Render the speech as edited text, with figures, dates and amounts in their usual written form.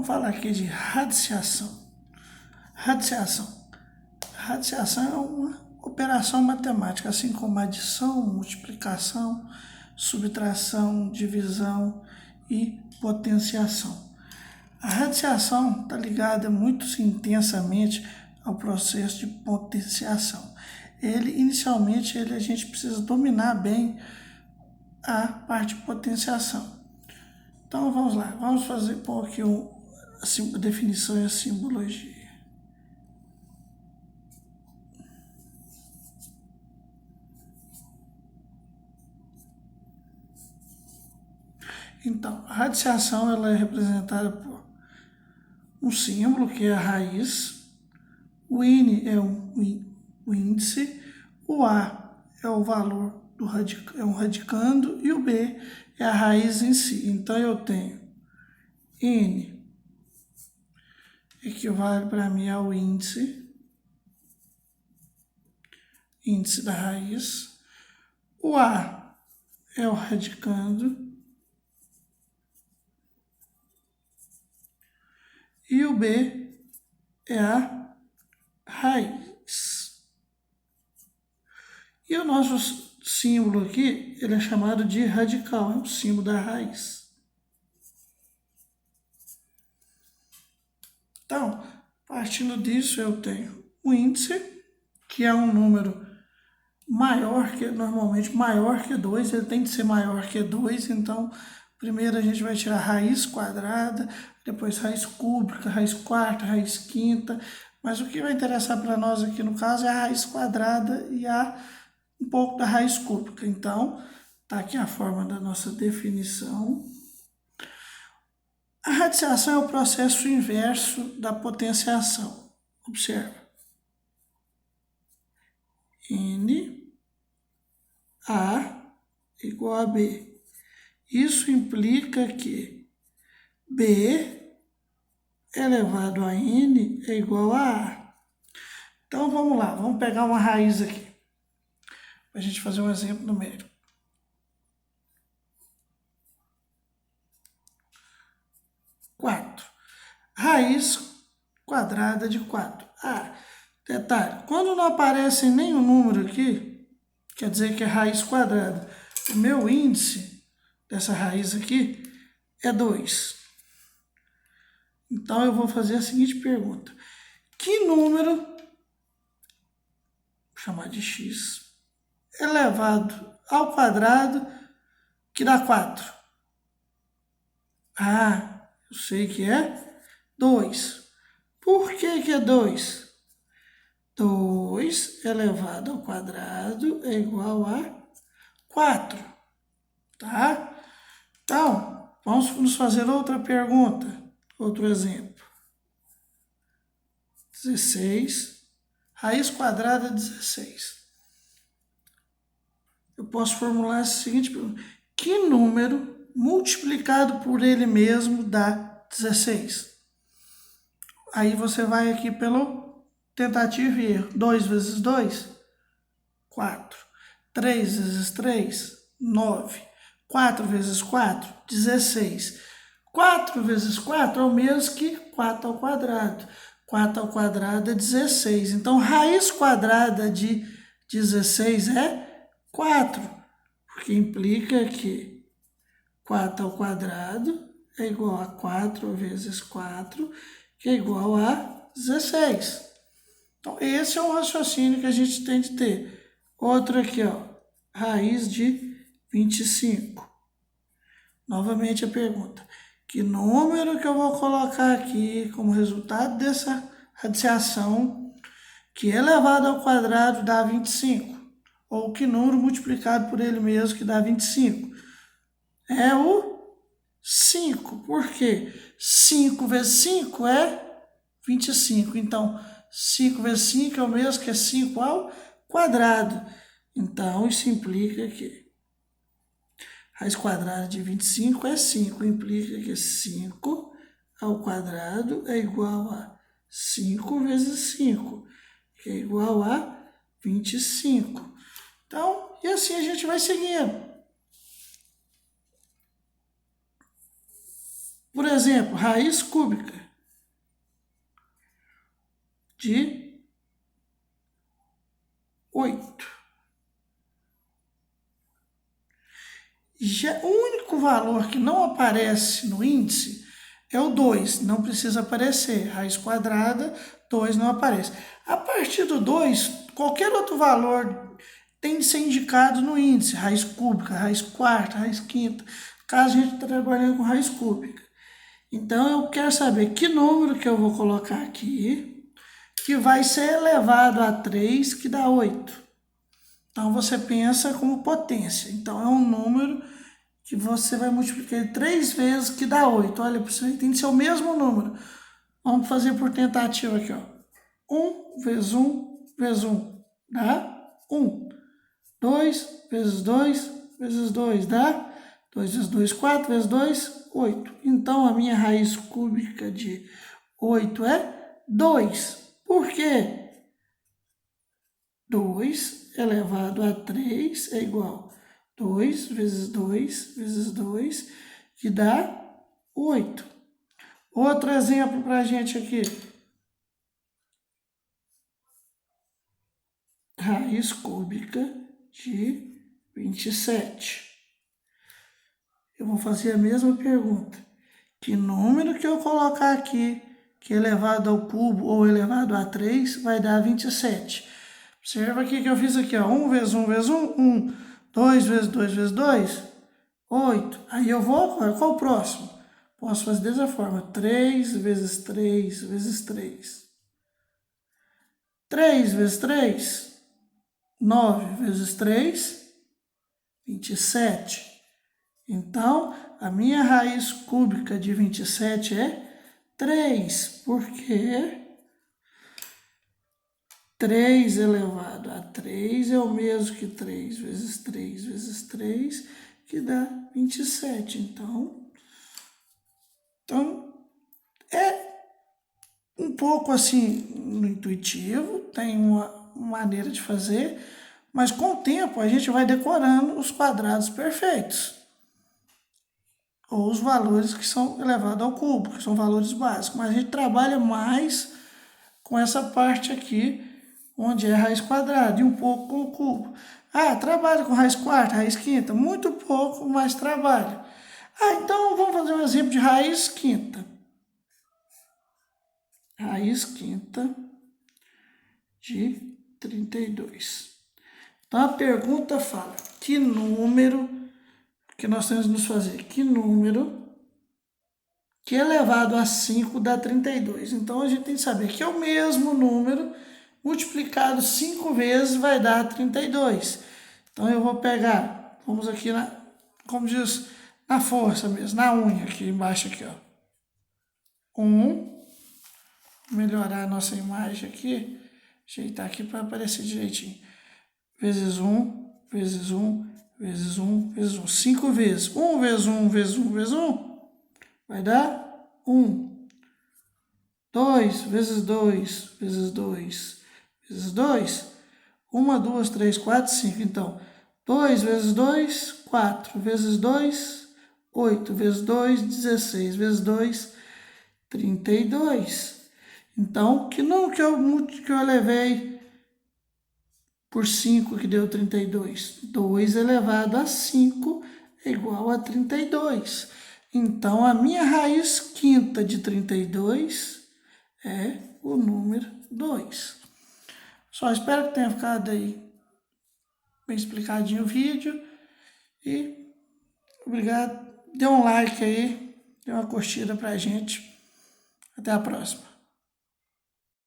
Vamos falar aqui de radiciação. Radiciação é uma operação matemática, assim como adição, multiplicação, subtração, divisão e potenciação. A radiciação está ligada muito intensamente ao processo de potenciação. Inicialmente, a gente precisa dominar bem a parte de potenciação. Então, vamos lá. Vamos pôr aqui a definição e a simbologia. Então, a radiciação ela é representada por um símbolo, que é a raiz, o N é o índice, o A é o valor é um radicando e o B é a raiz em si. Então, eu tenho N equivale para mim ao índice da raiz, o A é o radicando e o B é a raiz. E o nosso símbolo aqui, ele é chamado de radical, é o símbolo da raiz. Então, partindo disso, eu tenho o índice, que é um número normalmente maior que 2, ele tem que ser maior que 2, então, primeiro a gente vai tirar a raiz quadrada, depois raiz cúbica, raiz quarta, raiz quinta, mas o que vai interessar para nós aqui no caso é a raiz quadrada e um pouco da raiz cúbica. Então, tá aqui a forma da nossa definição. A radiciação é o processo inverso da potenciação. Observa. N A igual a B. Isso implica que B elevado a N é igual a A. Então, vamos lá. Vamos pegar uma raiz aqui, para a gente fazer um exemplo numérico. 4. Raiz quadrada de 4. Detalhe, quando não aparece nenhum número aqui, quer dizer que é raiz quadrada. O meu índice dessa raiz aqui é 2. Então, eu vou fazer a seguinte pergunta. Que número, vou chamar de x, elevado ao quadrado que dá 4? Eu sei que é 2. Por que é 2? 2 elevado ao quadrado é igual a 4, tá? Então, vamos nos fazer outra pergunta, outro exemplo. 16, raiz quadrada de 16. Eu posso formular a seguinte pergunta. Que número multiplicado por ele mesmo dá 16? Aí você vai aqui pelo tentativa e erro. 2 vezes 2, 4. 3 vezes 3, 9. 4 vezes 4, 16. 4 vezes 4 é o mesmo que 4 ao quadrado. 4 ao quadrado é 16. Então, raiz quadrada de 16 é 4. Porque implica que 4 ao quadrado é igual a 4 vezes 4, que é igual a 16. Então, esse é o raciocínio que a gente tem de ter. Outro aqui, ó, raiz de 25. Novamente a pergunta. Que número que eu vou colocar aqui como resultado dessa radiciação que elevado ao quadrado dá 25? Ou que número multiplicado por ele mesmo que dá 25? É o 5. Por quê? 5 vezes 5 é 25. Então, 5 vezes 5 é o mesmo que 5 ao quadrado. Então, isso implica que raiz quadrada de 25 é 5. Implica que 5 ao quadrado é igual a 5 vezes 5, que é igual a 25. Então, e assim a gente vai seguindo. Por exemplo, raiz cúbica de 8. O único valor que não aparece no índice é o 2, não precisa aparecer. Raiz quadrada, 2 não aparece. A partir do 2, qualquer outro valor tem de ser indicado no índice. Raiz cúbica, raiz quarta, raiz quinta. Caso a gente está trabalhando com raiz cúbica. Então, eu quero saber que número que eu vou colocar aqui, que vai ser elevado a 3, que dá 8. Então, você pensa como potência. Então, é um número que você vai multiplicar 3 vezes, que dá 8. Olha, tem que ser o mesmo número. Vamos fazer por tentativa aqui, ó. 1 vezes 1 vezes 1 dá 1. 2 vezes 2 vezes 2 dá 2 vezes 2, 4 vezes 2, 8. Então, a minha raiz cúbica de 8 é 2. Por quê? 2 elevado a 3 é igual a 2 vezes 2 vezes 2, que dá 8. Outro exemplo para a gente aqui. Raiz cúbica de 27. Eu vou fazer a mesma pergunta. Que número que eu colocar aqui, que elevado ao cubo ou elevado a 3, vai dar 27. Observa aqui que eu fiz aqui, ó, 1 vezes 1 vezes 1, 1. 2 vezes 2 vezes 2, 8. Aí eu vou agora, qual o próximo? Posso fazer dessa forma, 3 vezes 3 vezes 3. 3 vezes 3, 9 vezes 3, 27. Então, a minha raiz cúbica de 27 é 3, porque 3 elevado a 3 é o mesmo que 3 vezes 3 vezes 3, que dá 27. Então é um pouco assim no intuitivo, tem uma maneira de fazer, mas com o tempo a gente vai decorando os quadrados perfeitos, ou os valores que são elevados ao cubo, que são valores básicos. Mas a gente trabalha mais com essa parte aqui, onde é raiz quadrada, e um pouco com o cubo. Ah, trabalho com raiz quarta, raiz quinta, muito pouco, mas trabalho. Ah, então vamos fazer um exemplo de raiz quinta. Raiz quinta de 32. Então, a pergunta fala, que número que nós temos que nos fazer? Que número que elevado a 5 dá 32? Então, a gente tem que saber que é o mesmo número multiplicado 5 vezes vai dar 32. Então, eu vou pegar, vamos aqui, como diz, na força mesmo, na unha aqui embaixo, aqui, ó. 1, melhorar a nossa imagem aqui, ajeitar aqui para aparecer direitinho. Vezes 1, vezes 1, vezes 1, vezes 1. 5 vezes. 1 vezes 1, vezes 1, vezes 1, vai dar 1. 2 vezes 2, vezes 2, vezes 2. 1, 2, 3, 4, 5. Então, 2 vezes 2, 4. Vezes 2, 8. Vezes 2, 16. Vezes 2, 32. Então, que número que eu elevei por 5, que deu 32? 2 elevado a 5 é igual a 32. Então, a minha raiz quinta de 32 é o número 2. Só espero que tenha ficado aí bem explicadinho o vídeo. E obrigado. Dê um like aí, dê uma curtida pra gente. Até a próxima.